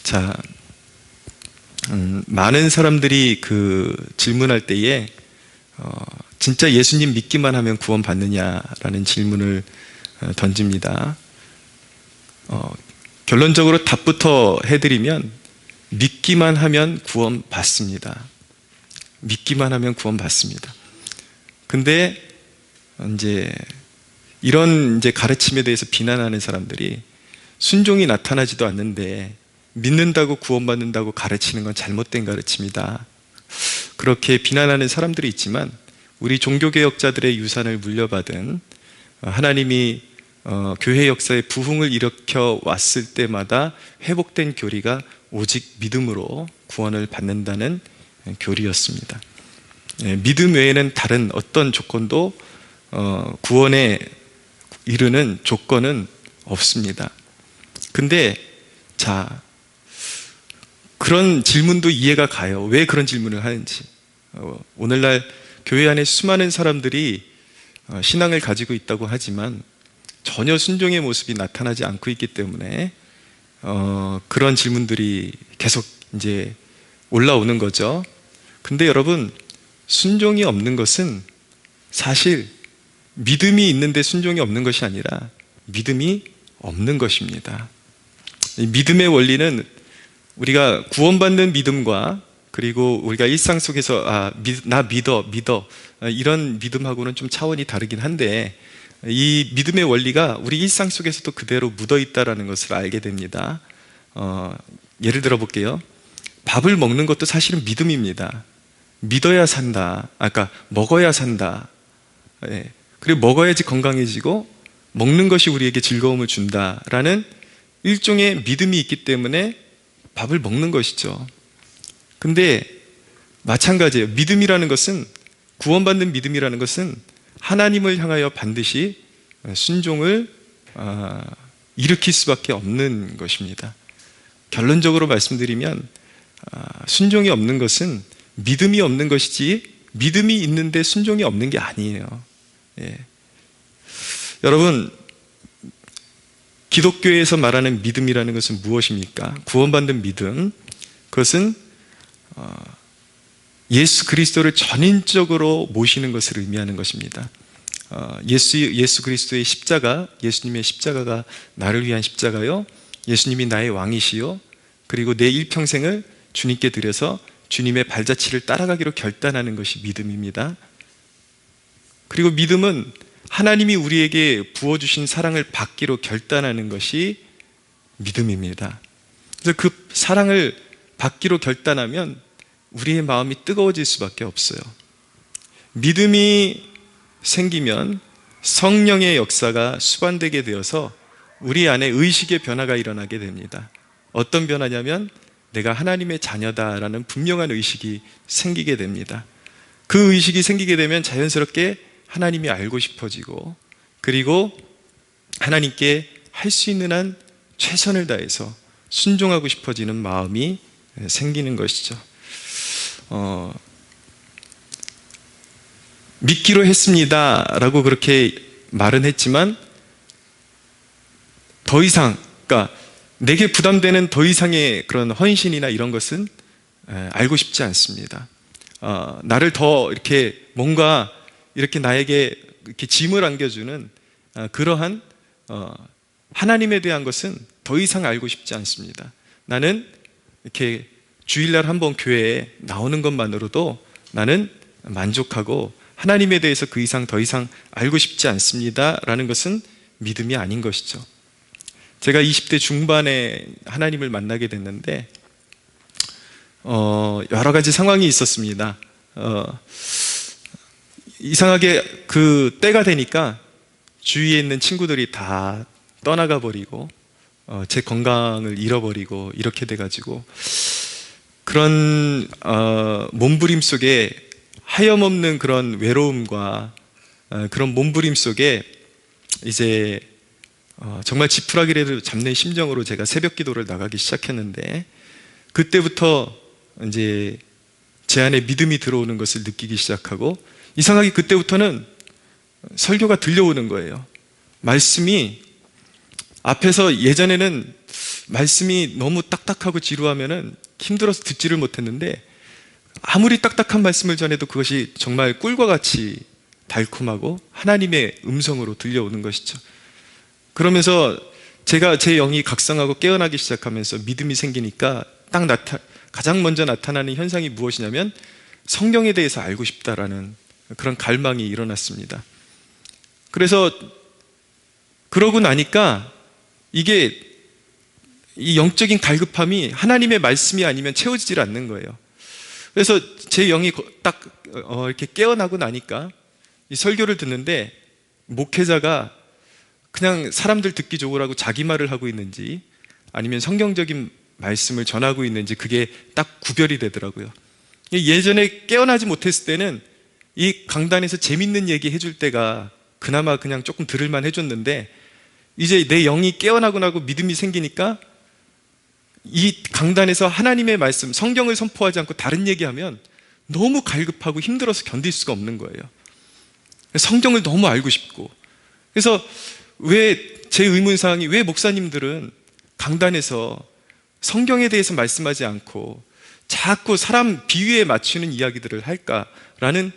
자, 많은 사람들이 그 질문할 때에 진짜 예수님 믿기만 하면 구원 받느냐라는 질문을 던집니다. 결론적으로 답부터 해드리면 믿기만 하면 구원 받습니다. 믿기만 하면 구원 받습니다. 근데 이제 이런 가르침에 대해서 비난하는 사람들이 순종이 나타나지도 않는데 믿는다고 구원받는다고 가르치는 건 잘못된 가르침이다, 그렇게 비난하는 사람들이 있지만, 우리 종교개혁자들의 유산을 물려받은 하나님이 교회 역사에 부흥을 일으켜 왔을 때마다 회복된 교리가 오직 믿음으로 구원을 받는다는 교리였습니다. 믿음 외에는 다른 어떤 조건도 구원에 이르는 조건은 없습니다. 근데 자, 그런 질문도 이해가 가요. 왜 그런 질문을 하는지. 오늘날 교회 안에 수많은 사람들이 신앙을 가지고 있다고 하지만 전혀 순종의 모습이 나타나지 않고 있기 때문에 그런 질문들이 계속 이제 올라오는 거죠. 근데 여러분, 순종이 없는 것은 사실 믿음이 있는데 순종이 없는 것이 아니라 믿음이 없는 것입니다. 이 믿음의 원리는 우리가 구원받는 믿음과 그리고 우리가 일상 속에서 나 믿어 이런 믿음하고는 좀 차원이 다르긴 한데, 이 믿음의 원리가 우리 일상 속에서도 그대로 묻어 있다는 것을 알게 됩니다. 예를 들어 볼게요. 밥을 먹는 것도 사실은 믿음입니다. 믿어야 산다, 아까 먹어야 산다, 그리고 먹어야지 건강해지고 먹는 것이 우리에게 즐거움을 준다라는 일종의 믿음이 있기 때문에 밥을 먹는 것이죠. 근데 마찬가지예요. 믿음이라는 것은, 구원받는 믿음이라는 것은 하나님을 향하여 반드시 순종을 일으킬 수밖에 없는 것입니다. 결론적으로 말씀드리면 순종이 없는 것은 믿음이 없는 것이지 믿음이 있는데 순종이 없는 게 아니에요. 여러분, 기독교에서 말하는 믿음이라는 것은 무엇입니까? 구원받는 믿음, 그것은 예수 그리스도를 전인적으로 모시는 것을 의미하는 것입니다. 예수 그리스도의 십자가, 예수님의 십자가가 나를 위한 십자가요, 예수님이 나의 왕이시요, 그리고 내 일평생을 주님께 드려서 주님의 발자취를 따라가기로 결단하는 것이 믿음입니다. 그리고 믿음은 하나님이 우리에게 부어주신 사랑을 받기로 결단하는 것이 믿음입니다. 그래서 그 사랑을 받기로 결단하면 우리의 마음이 뜨거워질 수밖에 없어요. 믿음이 생기면 성령의 역사가 수반되게 되어서 우리 안에 의식의 변화가 일어나게 됩니다. 어떤 변화냐면 내가 하나님의 자녀다라는 분명한 의식이 생기게 됩니다. 그 의식이 생기게 되면 자연스럽게 하나님이 알고 싶어지고, 그리고 하나님께 할 수 있는 한 최선을 다해서 순종하고 싶어지는 마음이 생기는 것이죠. 믿기로 했습니다 라고 그렇게 말은 했지만 더 이상, 그러니까 내게 부담되는 더 이상의 그런 헌신이나 이런 것은 알고 싶지 않습니다. 나를 더 이렇게 뭔가 이렇게 나에게 이렇게 짐을 안겨주는 그러한 하나님에 대한 것은 더 이상 알고 싶지 않습니다. 나는 이렇게 주일날 한번 교회에 나오는 것만으로도 나는 만족하고 하나님에 대해서 그 이상 더 이상 알고 싶지 않습니다 라는 것은 믿음이 아닌 것이죠. 제가 20대 중반에 하나님을 만나게 됐는데 여러 가지 상황이 있었습니다. 이상하게 그 때가 되니까 주위에 있는 친구들이 다 떠나가 버리고 제 건강을 잃어버리고 이렇게 돼가지고, 그런 몸부림 속에, 하염없는 그런 외로움과 그런 몸부림 속에 이제 정말 지푸라기라도 잡는 심정으로 제가 새벽 기도를 나가기 시작했는데, 그때부터 이제 제 안에 믿음이 들어오는 것을 느끼기 시작하고, 이상하게 그때부터는 설교가 들려오는 거예요. 말씀이 앞에서 예전에는 말씀이 너무 딱딱하고 지루하면은 힘들어서 듣지를 못했는데, 아무리 딱딱한 말씀을 전해도 그것이 정말 꿀과 같이 달콤하고 하나님의 음성으로 들려오는 것이죠. 그러면서 제가 제 영이 각성하고 깨어나기 시작하면서 믿음이 생기니까 가장 먼저 나타나는 현상이 무엇이냐면 성경에 대해서 알고 싶다라는 그런 갈망이 일어났습니다. 그래서 그러고 나니까 이게 이 영적인 갈급함이 하나님의 말씀이 아니면 채워지질 않는 거예요. 그래서 제 영이 딱 이렇게 깨어나고 나니까 이 설교를 듣는데 목회자가 그냥 사람들 듣기 좋으라고 자기 말을 하고 있는지 아니면 성경적인 말씀을 전하고 있는지 그게 딱 구별이 되더라고요. 예전에 깨어나지 못했을 때는 이 강단에서 재밌는 얘기 해줄 때가 그나마 그냥 조금 들을만 해줬는데, 이제 내 영이 깨어나고 나고 믿음이 생기니까 이 강단에서 하나님의 말씀, 성경을 선포하지 않고 다른 얘기하면 너무 갈급하고 힘들어서 견딜 수가 없는 거예요. 성경을 너무 알고 싶고. 그래서 제 의문사항이 왜 목사님들은 강단에서 성경에 대해서 말씀하지 않고 자꾸 사람 비유에 맞추는 이야기들을 할까라는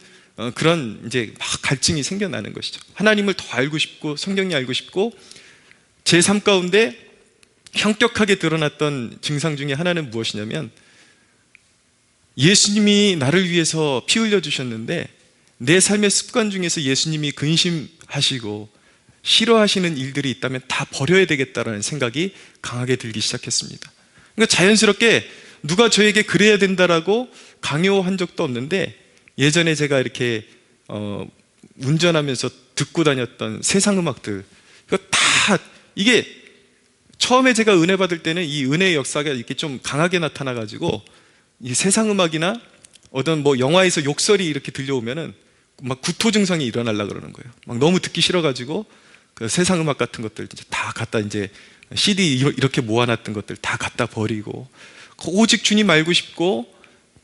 그런 이제 막 갈증이 생겨나는 것이죠. 하나님을 더 알고 싶고 성경이 알고 싶고. 제 삶 가운데 현격하게 드러났던 증상 중에 하나는 무엇이냐면, 예수님이 나를 위해서 피 흘려 주셨는데 내 삶의 습관 중에서 예수님이 근심하시고 싫어하시는 일들이 있다면 다 버려야 되겠다라는 생각이 강하게 들기 시작했습니다. 그러니까 자연스럽게 누가 저에게 그래야 된다라고 강요한 적도 없는데, 예전에 제가 이렇게 운전하면서 듣고 다녔던 세상 음악들, 이게 처음에 제가 은혜 받을 때는 이 은혜의 역사가 이렇게 좀 강하게 나타나가지고 이 세상 음악이나 어떤 뭐 영화에서 욕설이 이렇게 들려오면은 막 구토 증상이 일어나려고 그러는 거예요. 막 너무 듣기 싫어가지고 그 세상 음악 같은 것들 이제 다 갖다 이제 CD 이렇게 모아놨던 것들 다 갖다 버리고 오직 주님 알고 싶고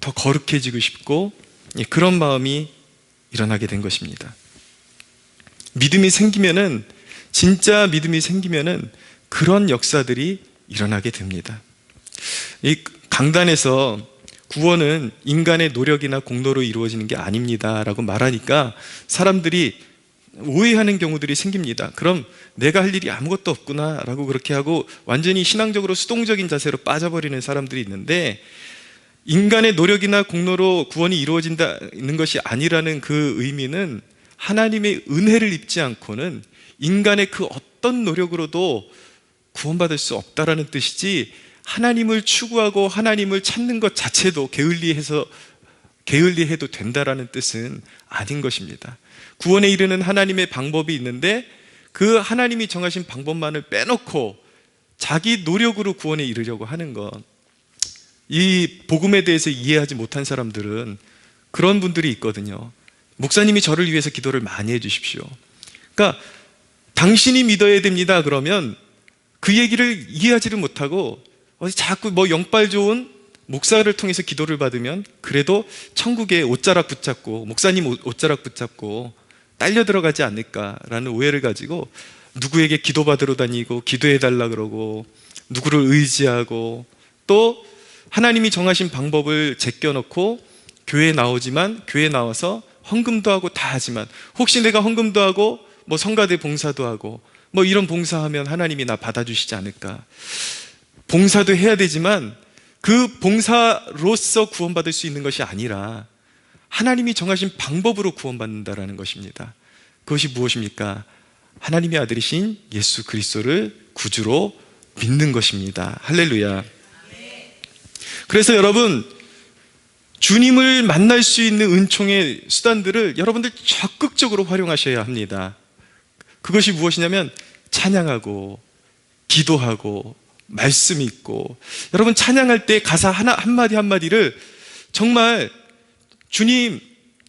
더 거룩해지고 싶고 그런 마음이 일어나게 된 것입니다. 믿음이 생기면은, 진짜 믿음이 생기면은 그런 역사들이 일어나게 됩니다. 이 강단에서 구원은 인간의 노력이나 공로로 이루어지는 게 아닙니다 라고 말하니까 사람들이 오해하는 경우들이 생깁니다. 그럼 내가 할 일이 아무것도 없구나 라고 그렇게 하고 완전히 신앙적으로 수동적인 자세로 빠져버리는 사람들이 있는데, 인간의 노력이나 공로로 구원이 이루어진다는 것이 아니라는 그 의미는 하나님의 은혜를 입지 않고는 인간의 그 어떤 노력으로도 구원받을 수 없다라는 뜻이지, 하나님을 추구하고 하나님을 찾는 것 자체도 게을리해도 된다라는 뜻은 아닌 것입니다. 구원에 이르는 하나님의 방법이 있는데 그 하나님이 정하신 방법만을 빼놓고 자기 노력으로 구원에 이르려고 하는 것, 이 복음에 대해서 이해하지 못한 사람들은 그런 분들이 있거든요. 목사님이 저를 위해서 기도를 많이 해주십시오. 그러니까 당신이 믿어야 됩니다 그러면 그 얘기를 이해하지를 못하고 자꾸 뭐 영빨 좋은 목사를 통해서 기도를 받으면 그래도 천국에 옷자락 붙잡고, 목사님 옷자락 붙잡고 딸려 들어가지 않을까라는 오해를 가지고 누구에게 기도받으러 다니고 기도해달라 그러고 누구를 의지하고, 또 하나님이 정하신 방법을 제껴놓고 교회에 나오지만, 교회에 나와서 헌금도 하고 다 하지만 혹시 내가 헌금도 하고 뭐 성가대 봉사도 하고 뭐 이런 봉사하면 하나님이 나 받아주시지 않을까. 봉사도 해야 되지만 그 봉사로서 구원받을 수 있는 것이 아니라 하나님이 정하신 방법으로 구원받는다라는 것입니다. 그것이 무엇입니까? 하나님의 아들이신 예수 그리스도를 구주로 믿는 것입니다. 할렐루야. 그래서 여러분, 주님을 만날 수 있는 은총의 수단들을 여러분들 적극적으로 활용하셔야 합니다. 그것이 무엇이냐면 찬양하고 기도하고 말씀 읽고, 여러분 찬양할 때 가사 한마디 한마디를 정말 주님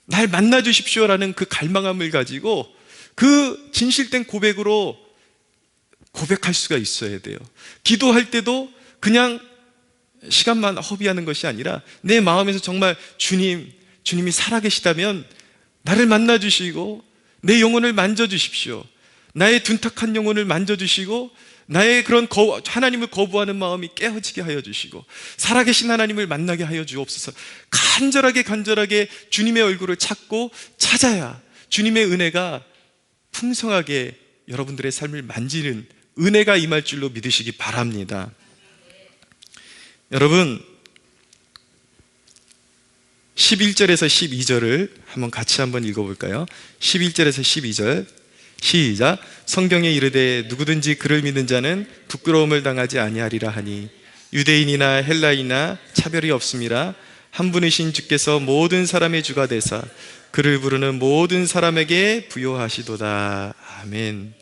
날 만나 주십시오라는 그 갈망함을 가지고 그 진실된 고백으로 고백할 수가 있어야 돼요. 기도할 때도 그냥 시간만 허비하는 것이 아니라 내 마음에서 정말 주님이 살아계시다면 나를 만나 주시고 내 영혼을 만져주십시오, 나의 둔탁한 영혼을 만져주시고 나의 그런 하나님을 거부하는 마음이 깨어지게 하여 주시고 살아계신 하나님을 만나게 하여 주옵소서. 간절하게 주님의 얼굴을 찾고 찾아야 주님의 은혜가 풍성하게 여러분들의 삶을 만지는 은혜가 임할 줄로 믿으시기 바랍니다. 여러분, 11절에서 12절을 같이 한번 읽어볼까요? 11절에서 12절 시작. 성경에 이르되 누구든지 그를 믿는 자는 부끄러움을 당하지 아니하리라 하니 유대인이나 헬라인이나 차별이 없음이라 한 분이신 주께서 모든 사람의 주가 되사 그를 부르는 모든 사람에게 부요하시도다. 아멘.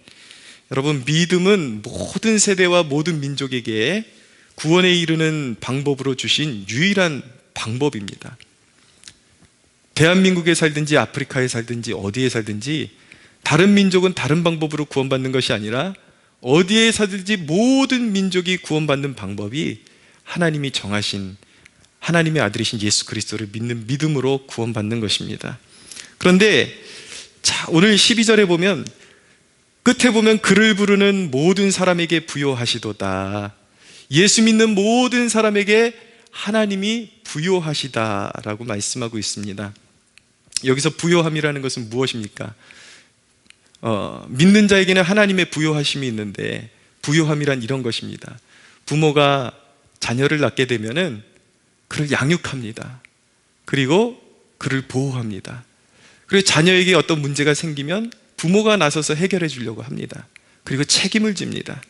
여러분, 믿음은 모든 세대와 모든 민족에게 구원에 이르는 방법으로 주신 유일한 방법입니다. 대한민국에 살든지 아프리카에 살든지 어디에 살든지 다른 민족은 다른 방법으로 구원받는 것이 아니라 어디에 살든지 모든 민족이 구원받는 방법이 하나님이 정하신 하나님의 아들이신 예수 그리스도를 믿는 믿음으로 구원받는 것입니다. 그런데 오늘 12절에 보면 끝에 보면 그를 부르는 모든 사람에게 부요하시도다. 예수 믿는 모든 사람에게 하나님이 부요하시다라고 말씀하고 있습니다. 여기서 부요함이라는 것은 무엇입니까? 믿는 자에게는 하나님의 부요하심이 있는데 부요함이란 이런 것입니다. 부모가 자녀를 낳게 되면은 그를 양육합니다. 그리고 그를 보호합니다. 그리고 자녀에게 어떤 문제가 생기면 부모가 나서서 해결해 주려고 합니다. 그리고 책임을 집니다.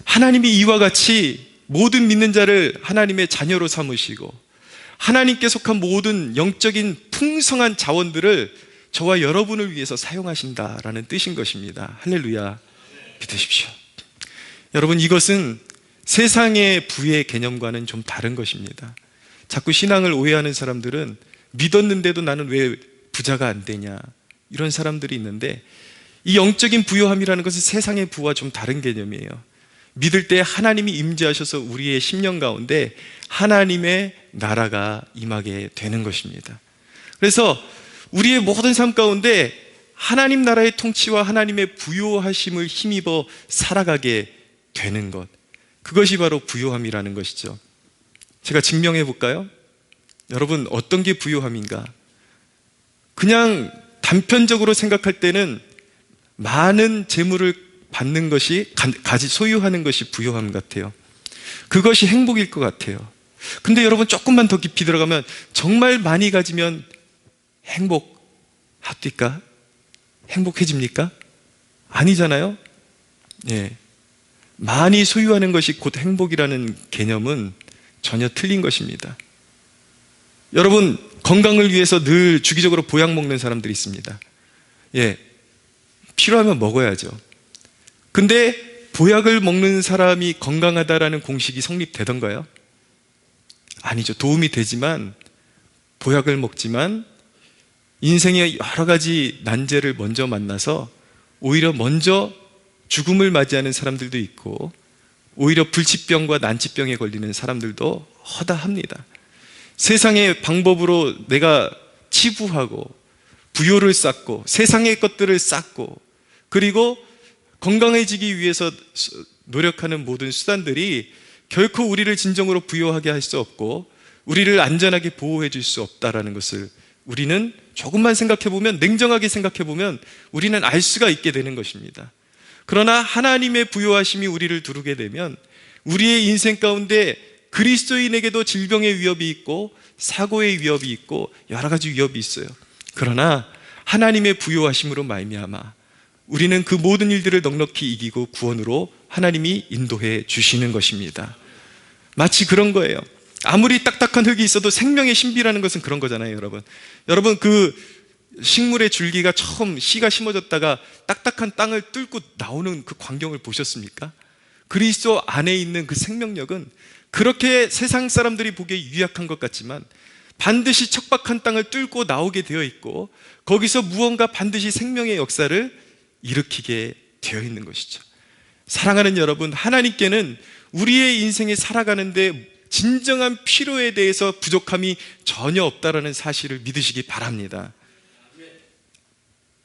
하나님이 이와 같이 모든 믿는 자를 하나님의 자녀로 삼으시고 하나님께 속한 모든 영적인 풍성한 자원들을 저와 여러분을 위해서 사용하신다라는 뜻인 것입니다. 할렐루야. 믿으십시오. 여러분, 이것은 세상의 부의 개념과는 좀 다른 것입니다. 자꾸 신앙을 오해하는 사람들은 믿었는데도 나는 왜 부자가 안 되냐, 이런 사람들이 있는데, 이 영적인 부요함이라는 것은 세상의 부와 좀 다른 개념이에요. 믿을 때 하나님이 임재하셔서 우리의 심령 가운데 하나님의 나라가 임하게 되는 것입니다. 그래서 우리의 모든 삶 가운데 하나님 나라의 통치와 하나님의 부요하심을 힘입어 살아가게 되는 것, 그것이 바로 부요함이라는 것이죠. 제가 증명해 볼까요? 여러분, 어떤 게 부요함인가? 그냥 단편적으로 생각할 때는 많은 재물을 받는 것이, 소유하는 것이 부요함 같아요. 그것이 행복일 것 같아요. 근데 여러분, 조금만 더 깊이 들어가면 정말 많이 가지면 행복합니까? 행복해집니까? 아니잖아요? 예. 많이 소유하는 것이 곧 행복이라는 개념은 전혀 틀린 것입니다. 여러분, 건강을 위해서 늘 주기적으로 보약 먹는 사람들이 있습니다. 예. 필요하면 먹어야죠. 근데 보약을 먹는 사람이 건강하다라는 공식이 성립되던가요? 아니죠. 도움이 되지만, 보약을 먹지만 인생의 여러 가지 난제를 먼저 만나서 오히려 먼저 죽음을 맞이하는 사람들도 있고, 오히려 불치병과 난치병에 걸리는 사람들도 허다합니다. 세상의 방법으로 내가 치부하고 부요를 쌓고 세상의 것들을 쌓고 그리고 건강해지기 위해서 노력하는 모든 수단들이 결코 우리를 진정으로 부요하게 할 수 없고 우리를 안전하게 보호해 줄 수 없다라는 것을 우리는 조금만 생각해 보면, 냉정하게 생각해 보면 우리는 알 수가 있게 되는 것입니다. 그러나 하나님의 부요하심이 우리를 두르게 되면 우리의 인생 가운데 그리스도인에게도 질병의 위협이 있고 사고의 위협이 있고 여러 가지 위협이 있어요. 그러나 하나님의 부요하심으로 말미암아 우리는 그 모든 일들을 넉넉히 이기고 구원으로 하나님이 인도해 주시는 것입니다. 마치 그런 거예요. 아무리 딱딱한 흙이 있어도 생명의 신비라는 것은 그런 거잖아요, 여러분. 여러분, 그 식물의 줄기가 처음 씨가 심어졌다가 딱딱한 땅을 뚫고 나오는 그 광경을 보셨습니까? 그리스도 안에 있는 그 생명력은 그렇게 세상 사람들이 보기에 유약한 것 같지만 반드시 척박한 땅을 뚫고 나오게 되어 있고 거기서 무언가 반드시 생명의 역사를 일으키게 되어 있는 것이죠. 사랑하는 여러분, 하나님께는 우리의 인생에 살아가는데 진정한 필요에 대해서 부족함이 전혀 없다라는 사실을 믿으시기 바랍니다.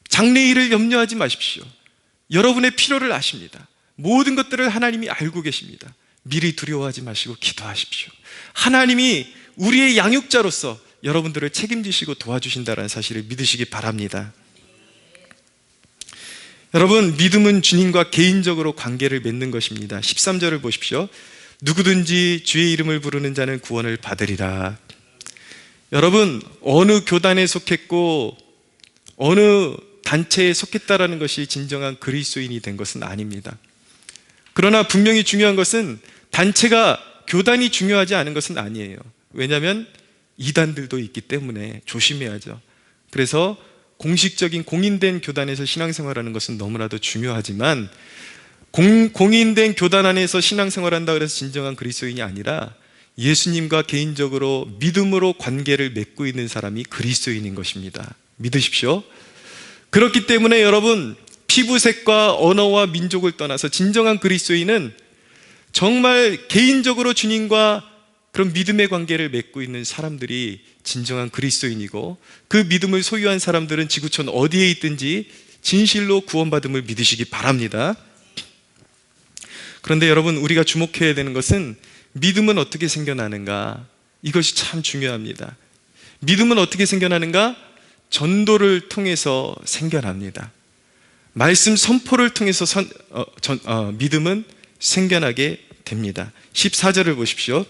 장래일을 염려하지 마십시오. 여러분의 필요를 아십니다. 모든 것들을 하나님이 알고 계십니다. 미리 두려워하지 마시고 기도하십시오. 하나님이 우리의 양육자로서 여러분들을 책임지시고 도와주신다는 사실을 믿으시기 바랍니다. 여러분, 믿음은 주님과 개인적으로 관계를 맺는 것입니다. 13절을 보십시오. 누구든지 주의 이름을 부르는 자는 구원을 받으리라. 여러분, 어느 교단에 속했고 어느 단체에 속했다라는 것이 진정한 그리스도인이 된 것은 아닙니다. 그러나 분명히 중요한 것은 단체가, 교단이 중요하지 않은 것은 아니에요. 왜냐하면 이단들도 있기 때문에 조심해야죠. 그래서 공식적인 공인된 교단에서 신앙생활하는 것은 너무나도 중요하지만 공인된 교단 안에서 신앙생활한다 그래서 진정한 그리스도인이 아니라 예수님과 개인적으로 믿음으로 관계를 맺고 있는 사람이 그리스도인인 것입니다. 믿으십시오. 그렇기 때문에 여러분, 피부색과 언어와 민족을 떠나서 진정한 그리스도인은 정말 개인적으로 주님과 그런 믿음의 관계를 맺고 있는 사람들이 진정한 그리스도인이고, 그 믿음을 소유한 사람들은 지구촌 어디에 있든지 진실로 구원받음을 믿으시기 바랍니다. 그런데 여러분, 우리가 주목해야 되는 것은 믿음은 어떻게 생겨나는가? 이것이 참 중요합니다. 믿음은 어떻게 생겨나는가? 전도를 통해서 생겨납니다. 말씀 선포를 통해서 믿음은 생겨나게 됩니다. 14절을 보십시오.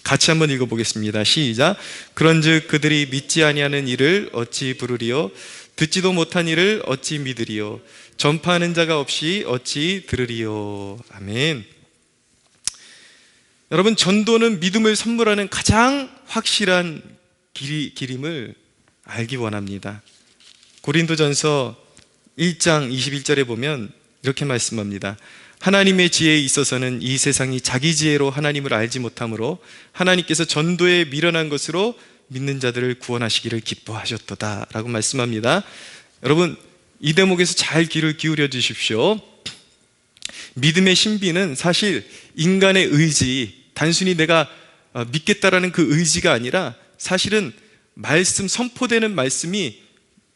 같이 한번 읽어보겠습니다. 시작. 그런즉 그들이 믿지 아니하는 이를 어찌 부르리요? 듣지도 못한 이를 어찌 믿으리요? 전파하는 자가 없이 어찌 들으리요? 아멘. 여러분, 전도는 믿음을 선물하는 가장 확실한 길임을 알기 원합니다. 고린도전서 1장 21절에 보면 이렇게 말씀합니다. 하나님의 지혜에 있어서는 이 세상이 자기 지혜로 하나님을 알지 못하므로 하나님께서 전도에 미련한 것으로 믿는 자들을 구원하시기를 기뻐하셨도다 라고 말씀합니다. 여러분, 이 대목에서 잘 귀를 기울여 주십시오. 믿음의 신비는 사실 인간의 의지, 단순히 내가 믿겠다라는 그 의지가 아니라 사실은 말씀, 선포되는 말씀이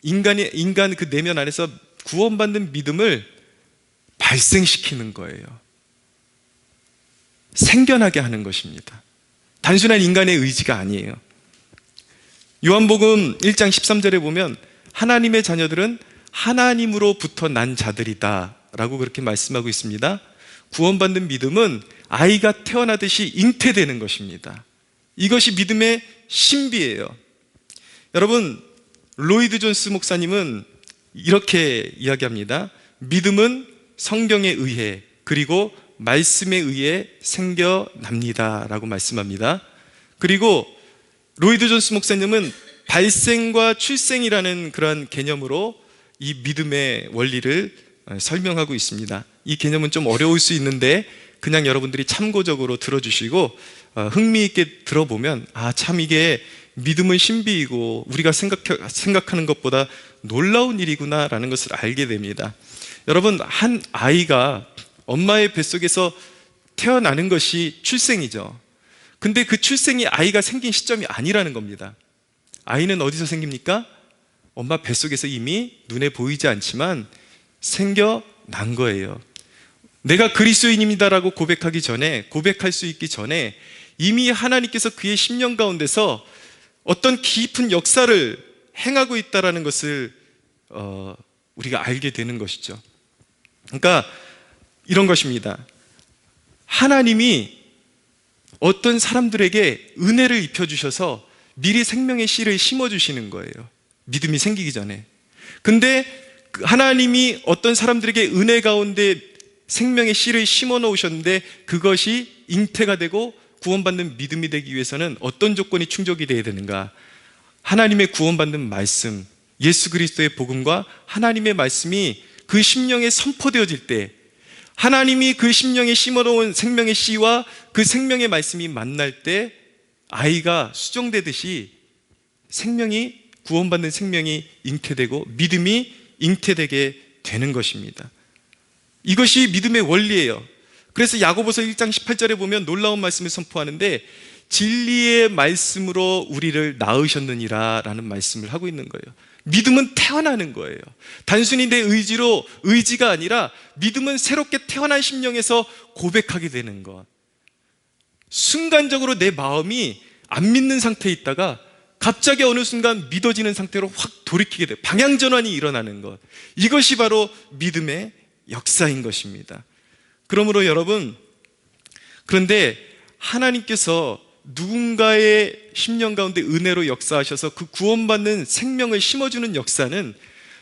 인간 그 내면 안에서 구원받는 믿음을 발생시키는 거예요. 생겨나게 하는 것입니다. 단순한 인간의 의지가 아니에요. 요한복음 1장 13절에 보면 하나님의 자녀들은 하나님으로부터 난 자들이다 라고 그렇게 말씀하고 있습니다. 구원받는 믿음은 아이가 태어나듯이 잉태되는 것입니다. 이것이 믿음의 신비예요. 여러분, 로이드 존스 목사님은 이렇게 이야기합니다. 믿음은 성경에 의해 그리고 말씀에 의해 생겨납니다 라고 말씀합니다. 그리고 로이드 존스 목사님은 발생과 출생이라는 그러한 개념으로 이 믿음의 원리를 설명하고 있습니다. 이 개념은 좀 어려울 수 있는데 그냥 여러분들이 참고적으로 들어주시고 흥미있게 들어보면 참 이게 믿음은 신비이고 우리가 생각하는 것보다 놀라운 일이구나 라는 것을 알게 됩니다. 여러분, 한 아이가 엄마의 뱃속에서 태어나는 것이 출생이죠. 근데 그 출생이 아이가 생긴 시점이 아니라는 겁니다. 아이는 어디서 생깁니까? 엄마 뱃속에서 이미 눈에 보이지 않지만 생겨난 거예요. 내가 그리스도인입니다라고 고백하기 전에, 고백할 수 있기 전에 이미 하나님께서 그의 심령 가운데서 어떤 깊은 역사를 행하고 있다는 것을 우리가 알게 되는 것이죠. 그러니까 이런 것입니다. 하나님이 어떤 사람들에게 은혜를 입혀주셔서 미리 생명의 씨를 심어주시는 거예요. 믿음이 생기기 전에. 근데 하나님이 어떤 사람들에게 은혜 가운데 생명의 씨를 심어 놓으셨는데 그것이 잉태가 되고 구원받는 믿음이 되기 위해서는 어떤 조건이 충족이 되어야 되는가? 하나님의 구원받는 말씀, 예수 그리스도의 복음과 하나님의 말씀이 그 심령에 선포되어질 때, 하나님이 그 심령에 심어놓은 생명의 씨와 그 생명의 말씀이 만날 때 아이가 수정되듯이 생명이, 구원받는 생명이 잉태되고 믿음이 잉태되게 되는 것입니다. 이것이 믿음의 원리예요. 그래서 야고보서 1장 18절에 보면 놀라운 말씀을 선포하는데 진리의 말씀으로 우리를 낳으셨느니라 라는 말씀을 하고 있는 거예요. 믿음은 태어나는 거예요. 단순히 내 의지가 아니라 믿음은 새롭게 태어난 심령에서 고백하게 되는 것. 순간적으로 내 마음이 안 믿는 상태에 있다가 갑자기 어느 순간 믿어지는 상태로 확 돌이키게 돼요. 방향전환이 일어나는 것. 이것이 바로 믿음의 역사인 것입니다. 그러므로 여러분, 그런데 하나님께서 누군가의 심령 가운데 은혜로 역사하셔서 그 구원받는 생명을 심어주는 역사는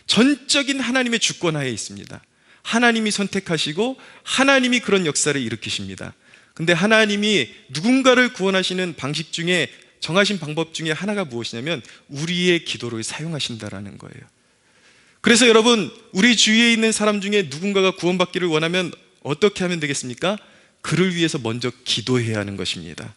전적인 하나님의 주권하에 있습니다. 하나님이 선택하시고 하나님이 그런 역사를 일으키십니다. 근데 하나님이 누군가를 구원하시는 방식 중에, 정하신 방법 중에 하나가 무엇이냐면 우리의 기도를 사용하신다라는 거예요. 그래서 여러분, 우리 주위에 있는 사람 중에 누군가가 구원받기를 원하면 어떻게 하면 되겠습니까? 그를 위해서 먼저 기도해야 하는 것입니다.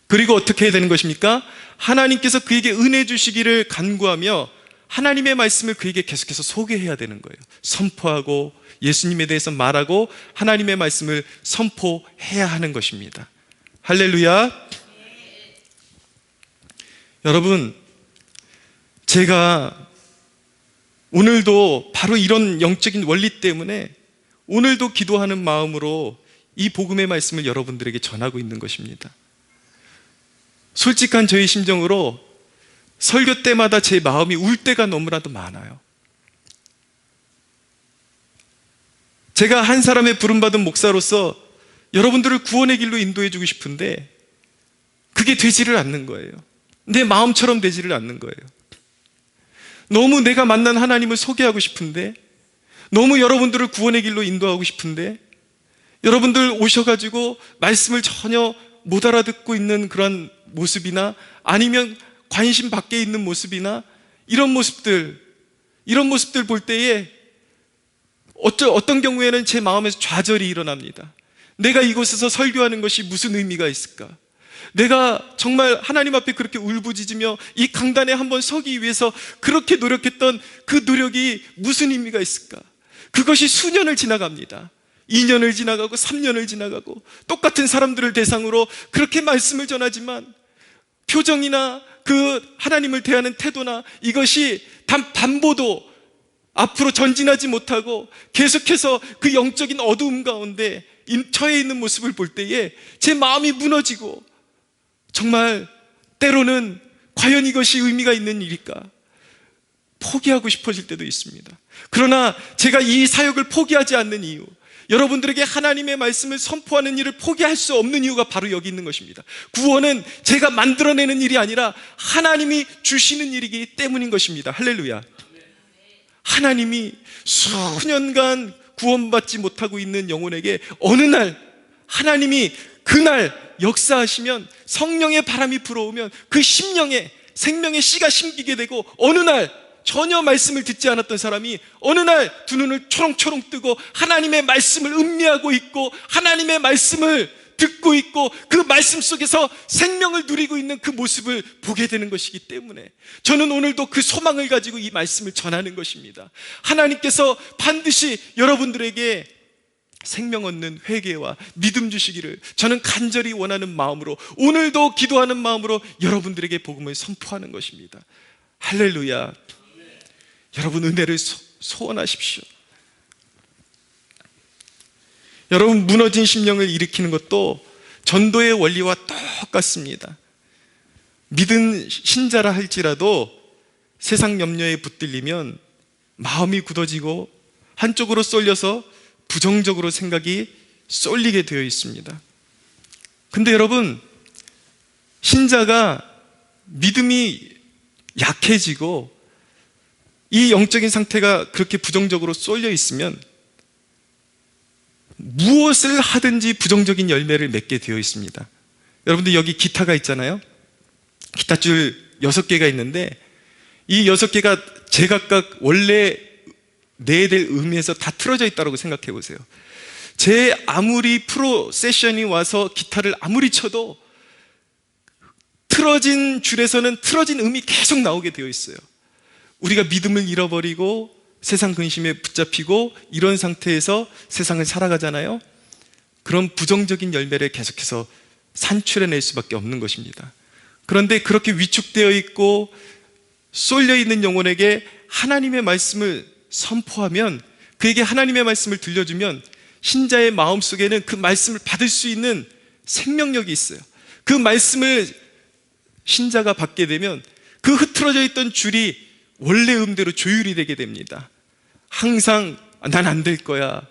그리고 어떻게 해야 되는 것입니까? 하나님께서 그에게 은혜 주시기를 간구하며 하나님의 말씀을 그에게 계속해서 소개해야 되는 거예요. 선포하고 예수님에 대해서 말하고 하나님의 말씀을 선포해야 하는 것입니다. 할렐루야. 여러분, 제가 오늘도 바로 이런 영적인 원리 때문에 오늘도 기도하는 마음으로 이 복음의 말씀을 여러분들에게 전하고 있는 것입니다. 솔직한 저의 심정으로 설교 때마다 제 마음이 울 때가 너무나도 많아요. 제가 한 사람의 부름받은 목사로서 여러분들을 구원의 길로 인도해 주고 싶은데 그게 되지를 않는 거예요. 내 마음처럼 되지를 않는 거예요. 너무 내가 만난 하나님을 소개하고 싶은데, 너무 여러분들을 구원의 길로 인도하고 싶은데, 여러분들 오셔가지고 말씀을 전혀 못 알아듣고 있는 그런 모습이나 아니면 관심 밖에 있는 모습이나 이런 모습들 볼 때에 어떤 경우에는 제 마음에서 좌절이 일어납니다. 내가 이곳에서 설교하는 것이 무슨 의미가 있을까? 내가 정말 하나님 앞에 그렇게 울부짖으며 이 강단에 한번 서기 위해서 그렇게 노력했던 그 노력이 무슨 의미가 있을까? 그것이 수년을 지나갑니다. 2년을 지나가고 3년을 지나가고 똑같은 사람들을 대상으로 그렇게 말씀을 전하지만 표정이나 그 하나님을 대하는 태도나 이것이 단 반보도 앞으로 전진하지 못하고 계속해서 그 영적인 어두움 가운데 처해 있는 모습을 볼 때에 제 마음이 무너지고 정말 때로는 과연 이것이 의미가 있는 일일까? 포기하고 싶어질 때도 있습니다. 그러나 제가 이 사역을 포기하지 않는 이유, 여러분들에게 하나님의 말씀을 선포하는 일을 포기할 수 없는 이유가 바로 여기 있는 것입니다. 구원은 제가 만들어내는 일이 아니라 하나님이 주시는 일이기 때문인 것입니다. 할렐루야. 하나님이 수년간 구원받지 못하고 있는 영혼에게 어느 날 하나님이 그날 역사하시면 성령의 바람이 불어오면 그 심령에 생명의 씨가 심기게 되고 어느 날 전혀 말씀을 듣지 않았던 사람이 어느 날 두 눈을 초롱초롱 뜨고 하나님의 말씀을 음미하고 있고 하나님의 말씀을 듣고 있고 그 말씀 속에서 생명을 누리고 있는 그 모습을 보게 되는 것이기 때문에 저는 오늘도 그 소망을 가지고 이 말씀을 전하는 것입니다. 하나님께서 반드시 여러분들에게 생명 얻는 회개와 믿음 주시기를 저는 간절히 원하는 마음으로 오늘도 기도하는 마음으로 여러분들에게 복음을 선포하는 것입니다. 할렐루야. 여러분 은혜를 소원하십시오. 여러분 무너진 심령을 일으키는 것도 전도의 원리와 똑같습니다. 믿은 신자라 할지라도 세상 염려에 붙들리면 마음이 굳어지고 한쪽으로 쏠려서 부정적으로 생각이 쏠리게 되어 있습니다. 근데 여러분, 신자가 믿음이 약해지고 이 영적인 상태가 그렇게 부정적으로 쏠려 있으면 무엇을 하든지 부정적인 열매를 맺게 되어 있습니다. 여러분들 여기 기타가 있잖아요. 기타줄 6개가 있는데 이 6개가 제각각 원래 내야 될 의미에서 다 틀어져 있다고 생각해 보세요. 제 아무리 프로 세션이 와서 기타를 아무리 쳐도 틀어진 줄에서는 틀어진 음이 계속 나오게 되어 있어요. 우리가 믿음을 잃어버리고 세상 근심에 붙잡히고 이런 상태에서 세상을 살아가잖아요. 그런 부정적인 열매를 계속해서 산출해낼 수밖에 없는 것입니다. 그런데 그렇게 위축되어 있고 쏠려 있는 영혼에게 하나님의 말씀을 선포하면, 그에게 하나님의 말씀을 들려주면 신자의 마음속에는 그 말씀을 받을 수 있는 생명력이 있어요. 그 말씀을 신자가 받게 되면 그 흐트러져 있던 줄이 원래 음대로 조율이 되게 됩니다. 항상 난 안 될 거야,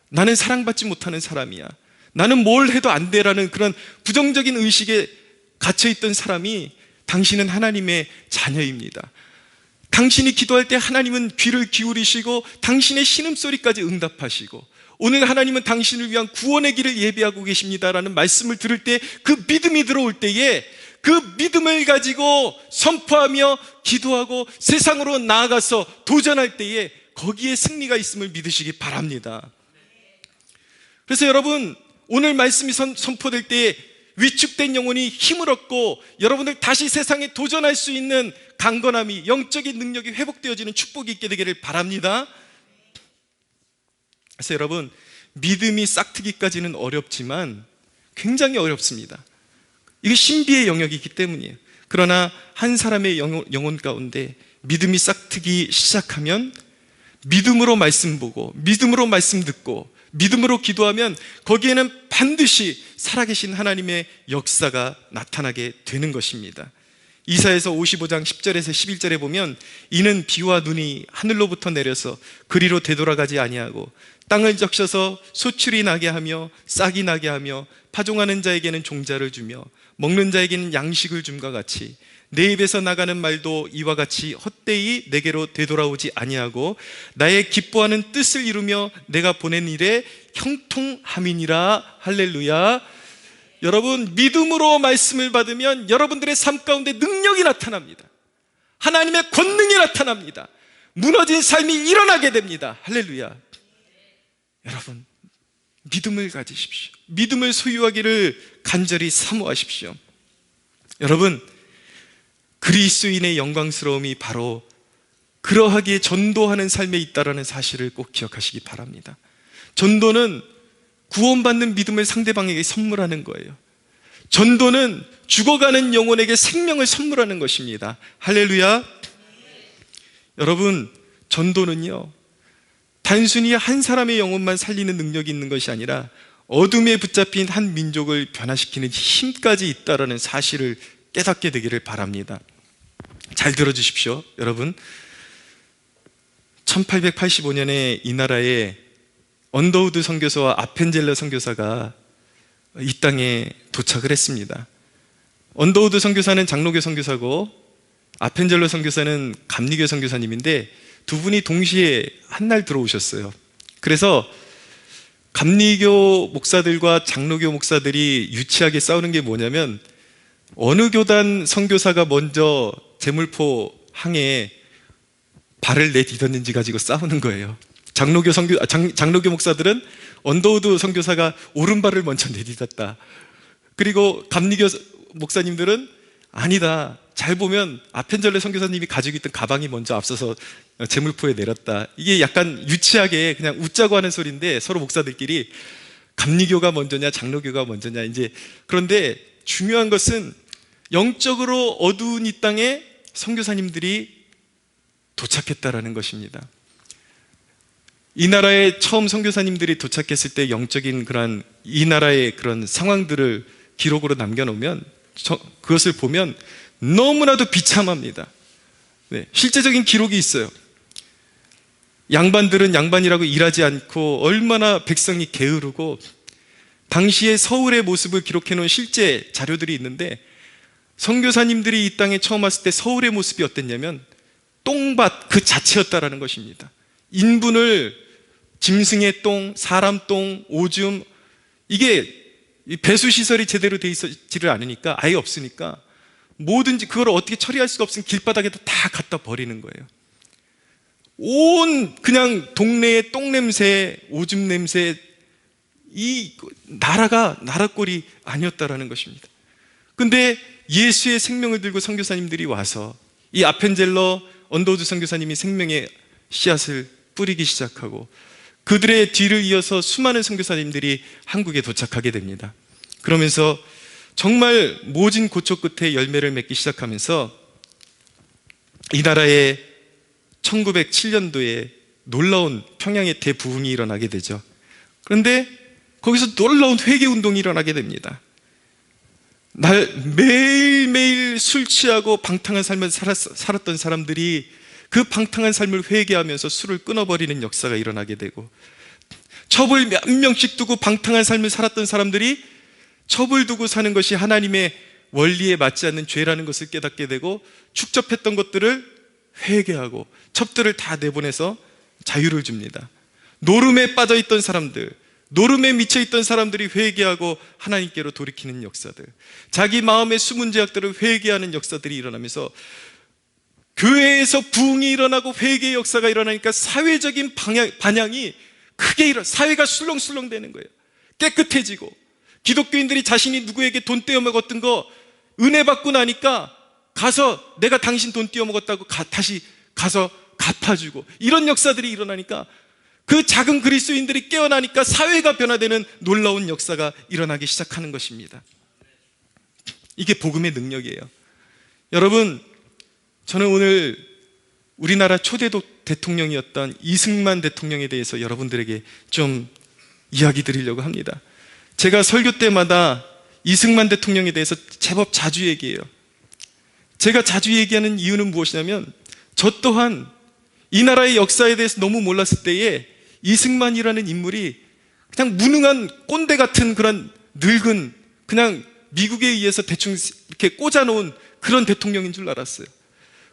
나는 사랑받지 못하는 사람이야, 나는 뭘 해도 안 돼라는 그런 부정적인 의식에 갇혀있던 사람이, 당신은 하나님의 자녀입니다. 당신이 기도할 때 하나님은 귀를 기울이시고 당신의 신음소리까지 응답하시고, 오늘 하나님은 당신을 위한 구원의 길을 예비하고 계십니다라는 말씀을 들을 때 그 믿음이 들어올 때에 그 믿음을 가지고 선포하며 기도하고 세상으로 나아가서 도전할 때에 거기에 승리가 있음을 믿으시기 바랍니다. 그래서 여러분, 오늘 말씀이 선포될 때에 위축된 영혼이 힘을 얻고 여러분들 다시 세상에 도전할 수 있는 강건함이, 영적인 능력이 회복되어지는 축복이 있게 되기를 바랍니다. 그래서 여러분, 믿음이 싹트기까지는 어렵지만 굉장히 어렵습니다. 이게 신비의 영역이기 때문이에요. 그러나 한 사람의 영혼 가운데 믿음이 싹트기 시작하면 믿음으로 말씀 보고 믿음으로 말씀 듣고 믿음으로 기도하면 거기에는 반드시 살아계신 하나님의 역사가 나타나게 되는 것입니다. 이사야서 55장 10절에서 11절에 보면, 이는 비와 눈이 하늘로부터 내려서 그리로 되돌아가지 아니하고 땅을 적셔서 소출이 나게 하며 싹이 나게 하며 파종하는 자에게는 종자를 주며 먹는 자에게는 양식을 줌과 같이 내 입에서 나가는 말도 이와 같이 헛되이 내게로 되돌아오지 아니하고 나의 기뻐하는 뜻을 이루며 내가 보낸 일에 형통함이니라. 할렐루야. 여러분, 믿음으로 말씀을 받으면 여러분들의 삶 가운데 능력이 나타납니다. 하나님의 권능이 나타납니다. 무너진 삶이 일어나게 됩니다. 할렐루야. 여러분, 믿음을 가지십시오. 믿음을 소유하기를 간절히 사모하십시오. 여러분, 그리스도인의 영광스러움이 바로 그러하기에 전도하는 삶에 있다는 사실을 꼭 기억하시기 바랍니다. 전도는 구원받는 믿음을 상대방에게 선물하는 거예요. 전도는 죽어가는 영혼에게 생명을 선물하는 것입니다. 할렐루야. 여러분, 전도는요, 단순히 한 사람의 영혼만 살리는 능력이 있는 것이 아니라 어둠에 붙잡힌 한 민족을 변화시키는 힘까지 있다는 사실을 깨닫게 되기를 바랍니다. 잘 들어주십시오. 여러분, 1885년에 이 나라에 언더우드 선교사와 아펜젤러 선교사가 이 땅에 도착을 했습니다. 언더우드 선교사는 장로교 선교사고 아펜젤러 선교사는 감리교 선교사님인데 두 분이 동시에 한날 들어오셨어요. 그래서 감리교 목사들과 장로교 목사들이 유치하게 싸우는 게 뭐냐면, 어느 교단 선교사가 먼저 제물포 항에 발을 내디뎠는지 가지고 싸우는 거예요. 장로교 목사들은 언더우드 선교사가 오른발을 먼저 내디뎠다. 그리고 감리교 목사님들은 아니다, 잘 보면 아펜젤러 선교사님이 가지고 있던 가방이 먼저 앞서서 제물포에 내렸다. 이게 약간 유치하게 그냥 웃자고 하는 소리인데, 서로 목사들끼리 감리교가 먼저냐 장로교가 먼저냐. 이제 그런데 중요한 것은 영적으로 어두운 이 땅에 선교사님들이 도착했다라는 것입니다. 이 나라에 처음 선교사님들이 도착했을 때 영적인 그런 이 나라의 그런 상황들을 기록으로 남겨놓으면, 그것을 보면 너무나도 비참합니다. 네, 실제적인 기록이 있어요. 양반들은 양반이라고 일하지 않고 얼마나 백성이 게으르고, 당시의 서울의 모습을 기록해 놓은 실제 자료들이 있는데, 선교사님들이 이 땅에 처음 왔을 때 서울의 모습이 어땠냐면 똥밭 그 자체였다라는 것입니다. 인분을 짐승의 똥, 사람 똥, 오줌, 이게 배수시설이 제대로 돼 있지를 않으니까, 아예 없으니까 뭐든지 그걸 어떻게 처리할 수가 없으면 길바닥에다 다 갖다 버리는 거예요. 온 그냥 동네의 똥냄새, 오줌 냄새, 이 나라가 나라꼴이 아니었다라는 것입니다. 근데 예수의 생명을 들고 선교사님들이 와서 이 아펜젤러 언더우드 선교사님이 생명의 씨앗을 뿌리기 시작하고, 그들의 뒤를 이어서 수많은 선교사님들이 한국에 도착하게 됩니다. 그러면서 정말 모진 고초 끝에 열매를 맺기 시작하면서 이 나라에 1907년도에 놀라운 평양의 대부흥이 일어나게 되죠. 그런데 거기서 놀라운 회개운동이 일어나게 됩니다. 매일매일 술 취하고 방탕한 삶을 살았던 사람들이 그 방탕한 삶을 회개하면서 술을 끊어버리는 역사가 일어나게 되고, 첩을 몇 명씩 두고 방탕한 삶을 살았던 사람들이 첩을 두고 사는 것이 하나님의 원리에 맞지 않는 죄라는 것을 깨닫게 되고, 축적했던 것들을 회개하고 첩들을 다 내보내서 자유를 줍니다. 노름에 빠져있던 사람들, 노름에 미쳐있던 사람들이 회개하고 하나님께로 돌이키는 역사들, 자기 마음의 숨은 죄악들을 회개하는 역사들이 일어나면서 교회에서 부흥이 일어나고 회개의 역사가 일어나니까 사회적인 반향이 크게 사회가 술렁술렁 되는 거예요. 깨끗해지고, 기독교인들이 자신이 누구에게 돈 떼어먹었던 거 은혜 받고 나니까 가서 내가 당신 돈 떼어먹었다고 다시 가서 갚아주고, 이런 역사들이 일어나니까 그 작은 그리스도인들이 깨어나니까 사회가 변화되는 놀라운 역사가 일어나기 시작하는 것입니다. 이게 복음의 능력이에요. 여러분, 저는 오늘 우리나라 초대 대통령이었던 이승만 대통령에 대해서 여러분들에게 좀 이야기 드리려고 합니다. 제가 설교 때마다 이승만 대통령에 대해서 제법 자주 얘기해요. 제가 자주 얘기하는 이유는 무엇이냐면, 저 또한 이 나라의 역사에 대해서 너무 몰랐을 때에 이승만이라는 인물이 그냥 무능한 꼰대 같은 그런 늙은, 그냥 미국에 의해서 대충 이렇게 꽂아놓은 그런 대통령인 줄 알았어요.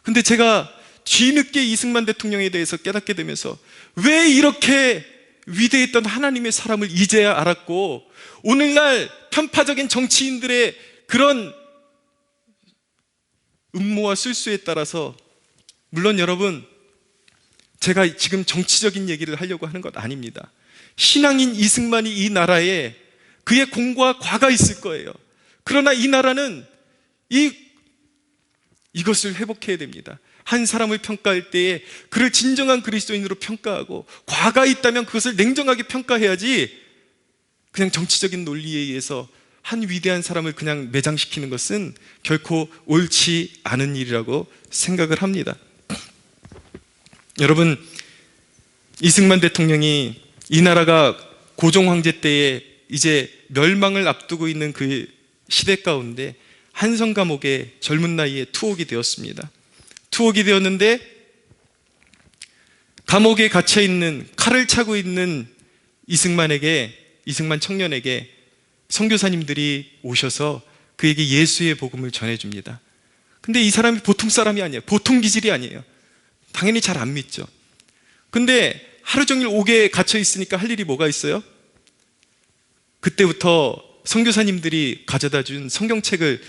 근데 제가 뒤늦게 이승만 대통령에 대해서 깨닫게 되면서 왜 이렇게 위대했던 하나님의 사람을 이제야 알았고, 오늘날 편파적인 정치인들의 그런 음모와 술수에 따라서, 물론 여러분, 제가 지금 정치적인 얘기를 하려고 하는 것 아닙니다. 신앙인 이승만이 이 나라에 그의 공과 과가 있을 거예요. 그러나 이 나라는 이것을 회복해야 됩니다. 한 사람을 평가할 때에 그를 진정한 그리스도인으로 평가하고, 과가 있다면 그것을 냉정하게 평가해야지, 그냥 정치적인 논리에 의해서 한 위대한 사람을 그냥 매장시키는 것은 결코 옳지 않은 일이라고 생각을 합니다. 여러분, 이승만 대통령이 이 나라가 고종 황제 때에 이제 멸망을 앞두고 있는 그 시대 가운데 한성 감옥에 젊은 나이에 투옥이 되었습니다. 투옥이 되었는데, 감옥에 갇혀 있는, 칼을 차고 있는 이승만 청년에게 선교사님들이 오셔서 그에게 예수의 복음을 전해줍니다. 근데 이 사람이 보통 사람이 아니에요. 보통 기질이 아니에요. 당연히 잘 안 믿죠. 근데 하루 종일 옥에 갇혀 있으니까 할 일이 뭐가 있어요? 그때부터 선교사님들이 가져다 준 성경책을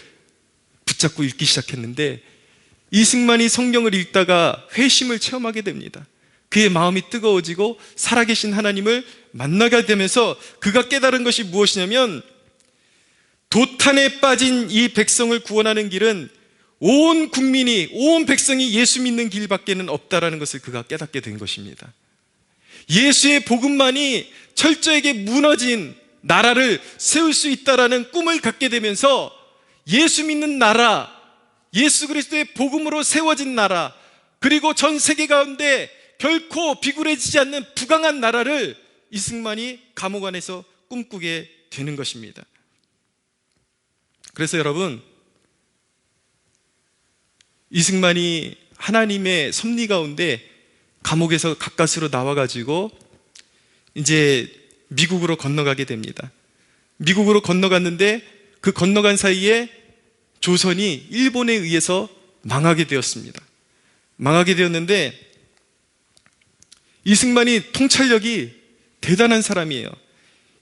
붙잡고 읽기 시작했는데, 이승만이 성경을 읽다가 회심을 체험하게 됩니다. 그의 마음이 뜨거워지고 살아계신 하나님을 만나게 되면서 그가 깨달은 것이 무엇이냐면, 도탄에 빠진 이 백성을 구원하는 길은 온 국민이, 온 백성이 예수 믿는 길밖에는 없다라는 것을 그가 깨닫게 된 것입니다. 예수의 복음만이 철저하게 무너진 나라를 세울 수 있다라는 꿈을 갖게 되면서, 예수 믿는 나라, 예수 그리스도의 복음으로 세워진 나라, 그리고 전 세계 가운데 결코 비굴해지지 않는 부강한 나라를 이승만이 감옥 안에서 꿈꾸게 되는 것입니다. 그래서 여러분, 이승만이 하나님의 섭리 가운데 감옥에서 가까스로 나와가지고 이제 미국으로 건너가게 됩니다. 미국으로 건너갔는데 그 건너간 사이에 조선이 일본에 의해서 망하게 되었습니다. 망하게 되었는데, 이승만이 통찰력이 대단한 사람이에요.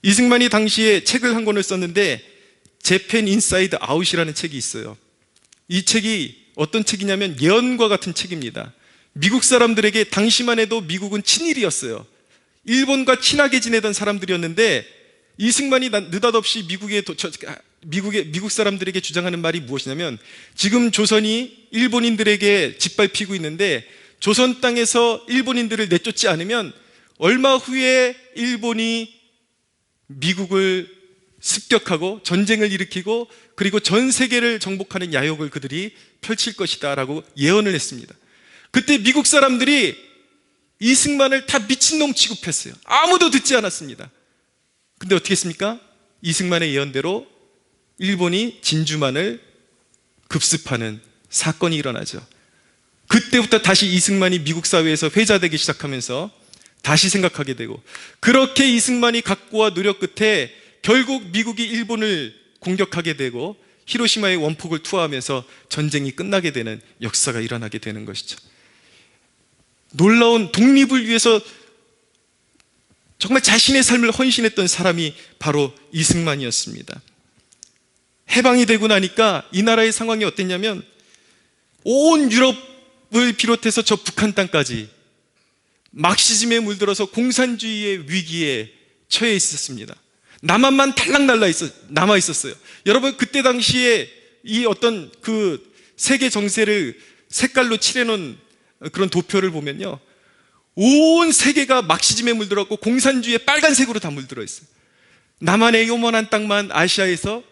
이승만이 당시에 책을 한 권을 썼는데 재팬 인사이드 아웃이라는 책이 있어요. 이 책이 어떤 책이냐면 예언과 같은 책입니다. 미국 사람들에게 당시만 해도 미국은 친일이었어요. 일본과 친하게 지내던 사람들이었는데, 이승만이 느닷없이 미국 사람들에게 주장하는 말이 무엇이냐면, 지금 조선이 일본인들에게 짓밟히고 있는데 조선 땅에서 일본인들을 내쫓지 않으면 얼마 후에 일본이 미국을 습격하고 전쟁을 일으키고 그리고 전 세계를 정복하는 야욕을 그들이 펼칠 것이다 라고 예언을 했습니다. 그때 미국 사람들이 이승만을 다 미친놈 취급했어요. 아무도 듣지 않았습니다. 근데 어떻게 했습니까? 이승만의 예언대로 일본이 진주만을 급습하는 사건이 일어나죠. 그때부터 다시 이승만이 미국 사회에서 회자되기 시작하면서 다시 생각하게 되고, 그렇게 이승만이 각고와 노력 끝에 결국 미국이 일본을 공격하게 되고 히로시마의 원폭을 투하하면서 전쟁이 끝나게 되는 역사가 일어나게 되는 것이죠. 놀라운 독립을 위해서 정말 자신의 삶을 헌신했던 사람이 바로 이승만이었습니다. 해방이 되고 나니까 이 나라의 상황이 어땠냐면 온 유럽을 비롯해서 저 북한 땅까지 막시즘에 물들어서 공산주의의 위기에 처해 있었습니다. 남한만 탈락 남아 있었어요. 여러분, 그때 당시에 이 어떤 그 세계 정세를 색깔로 칠해놓은 그런 도표를 보면요, 온 세계가 막시즘에 물들었고 공산주의의 빨간색으로 다 물들어 있어요. 남한의 요만한 땅만 아시아에서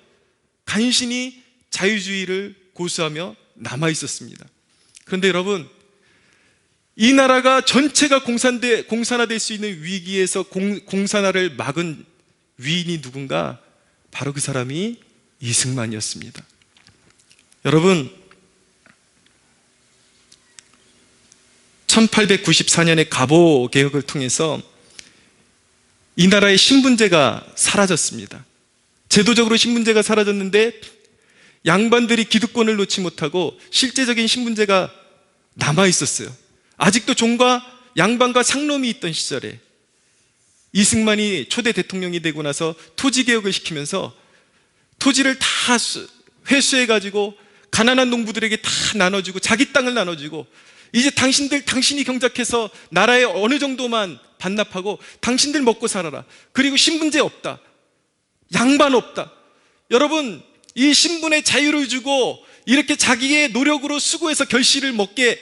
간신히 자유주의를 고수하며 남아 있었습니다. 그런데 여러분, 이 나라가 전체가 공산화될 수 있는 위기에서 공산화를 막은 위인이 누군가? 바로 그 사람이 이승만이었습니다. 여러분, 1894년에 갑오 개혁을 통해서 이 나라의 신분제가 사라졌습니다. 제도적으로 신분제가 사라졌는데 양반들이 기득권을 놓지 못하고 실제적인 신분제가 남아 있었어요. 아직도 종과 양반과 상놈이 있던 시절에 이승만이 초대 대통령이 되고 나서 토지개혁을 시키면서 토지를 다 회수해가지고 가난한 농부들에게 다 나눠주고 자기 땅을 나눠주고, 이제 당신이 경작해서 나라에 어느 정도만 반납하고 당신들 먹고 살아라. 그리고 신분제 없다, 양반 없다. 여러분, 이 신분의 자유를 주고 이렇게 자기의 노력으로 수고해서 결실을 먹게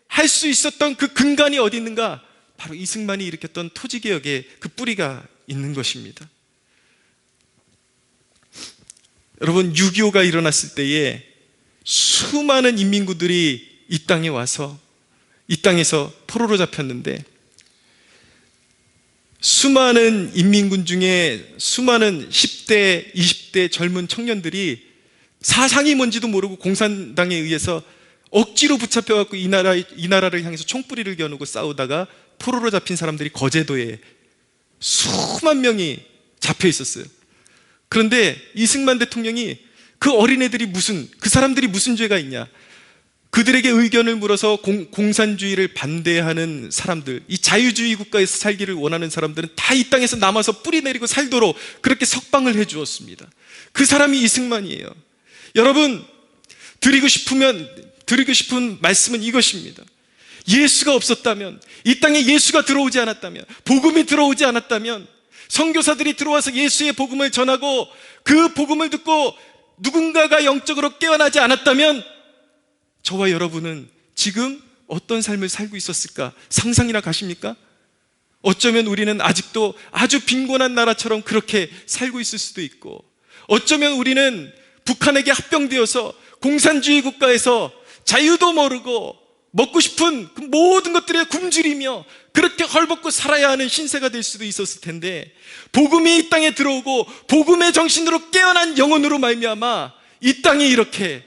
할 수 있었던 그 근간이 어디 있는가? 바로 이승만이 일으켰던 토지개혁의 그 뿌리가 있는 것입니다. 여러분, 6.25가 일어났을 때에 수많은 인민군들이 이 땅에 와서 이 땅에서 포로로 잡혔는데, 수많은 인민군 중에 수많은 10대, 20대 젊은 청년들이 사상이 뭔지도 모르고 공산당에 의해서 억지로 붙잡혀갖고 이 나라를 향해서 총뿌리를 겨누고 싸우다가 포로로 잡힌 사람들이 거제도에 수만 명이 잡혀 있었어요. 그런데 이승만 대통령이 그 어린애들이 그 사람들이 무슨 죄가 있냐? 그들에게 의견을 물어서 공산주의를 반대하는 사람들, 이 자유주의 국가에서 살기를 원하는 사람들은 다 이 땅에서 남아서 뿌리 내리고 살도록 그렇게 석방을 해 주었습니다. 그 사람이 이승만이에요. 여러분, 드리고 싶은 말씀은 이것입니다. 예수가 없었다면, 이 땅에 예수가 들어오지 않았다면, 복음이 들어오지 않았다면, 선교사들이 들어와서 예수의 복음을 전하고 그 복음을 듣고 누군가가 영적으로 깨어나지 않았다면 저와 여러분은 지금 어떤 삶을 살고 있었을까? 상상이나 가십니까? 어쩌면 우리는 아직도 아주 빈곤한 나라처럼 그렇게 살고 있을 수도 있고, 어쩌면 우리는 북한에게 합병되어서 공산주의 국가에서 자유도 모르고 먹고 싶은 그 모든 것들에 굶주리며 그렇게 헐벗고 살아야 하는 신세가 될 수도 있었을 텐데, 복음이 이 땅에 들어오고 복음의 정신으로 깨어난 영혼으로 말미암아 이 땅에 이렇게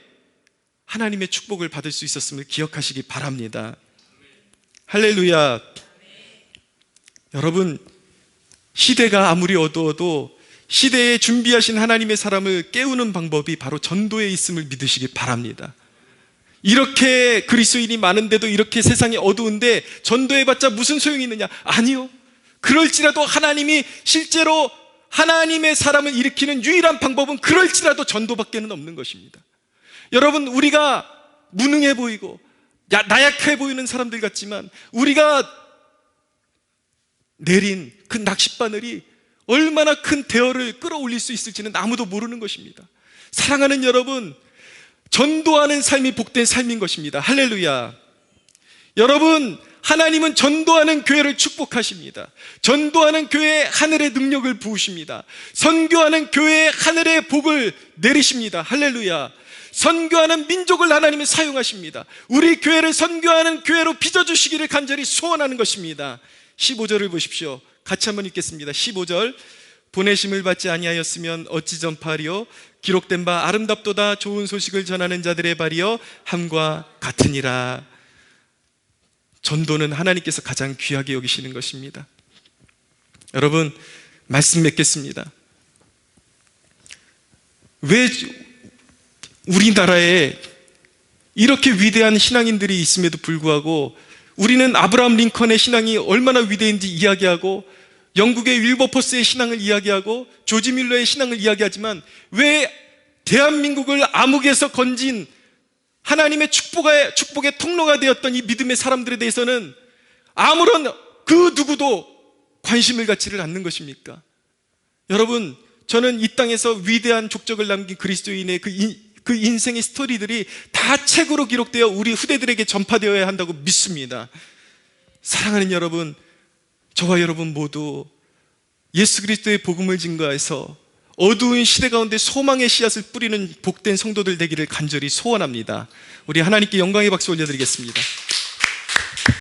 하나님의 축복을 받을 수 있었음을 기억하시기 바랍니다. 할렐루야. 여러분, 시대가 아무리 어두워도 시대에 준비하신 하나님의 사람을 깨우는 방법이 바로 전도에 있음을 믿으시기 바랍니다. 이렇게 그리스도인이 많은데도 이렇게 세상이 어두운데 전도해봤자 무슨 소용이 있느냐? 아니요. 그럴지라도 하나님이 실제로 하나님의 사람을 일으키는 유일한 방법은 그럴지라도 전도밖에는 없는 것입니다. 여러분, 우리가 무능해 보이고 나약해 보이는 사람들 같지만 우리가 내린 그 낚싯바늘이 얼마나 큰 대어를 끌어올릴 수 있을지는 아무도 모르는 것입니다. 사랑하는 여러분, 전도하는 삶이 복된 삶인 것입니다. 할렐루야. 여러분, 하나님은 전도하는 교회를 축복하십니다. 전도하는 교회에 하늘의 능력을 부으십니다. 선교하는 교회에 하늘의 복을 내리십니다. 할렐루야. 선교하는 민족을 하나님이 사용하십니다. 우리 교회를 선교하는 교회로 빚어주시기를 간절히 소원하는 것입니다. 15절을 보십시오. 같이 한번 읽겠습니다. 15절. 보내심을 받지 아니하였으면 어찌 전파하리요? 기록된 바 아름답도다 좋은 소식을 전하는 자들의 발이여 함과 같으니라. 전도는 하나님께서 가장 귀하게 여기시는 것입니다. 여러분, 말씀 맺겠습니다. 왜 우리나라에 이렇게 위대한 신앙인들이 있음에도 불구하고 우리는 아브라함 링컨의 신앙이 얼마나 위대한지 이야기하고 영국의 윌버포스의 신앙을 이야기하고 조지 밀러의 신앙을 이야기하지만 왜 대한민국을 암흑에서 건진 하나님의 축복의 통로가 되었던 이 믿음의 사람들에 대해서는 아무런 그 누구도 관심을 갖지를 않는 것입니까? 여러분, 저는 이 땅에서 위대한 족적을 남긴 그리스도인의 그 인생의 스토리들이 다 책으로 기록되어 우리 후대들에게 전파되어야 한다고 믿습니다. 사랑하는 여러분, 저와 여러분 모두 예수 그리스도의 복음을 증거해서 어두운 시대 가운데 소망의 씨앗을 뿌리는 복된 성도들 되기를 간절히 소원합니다. 우리 하나님께 영광의 박수 올려드리겠습니다.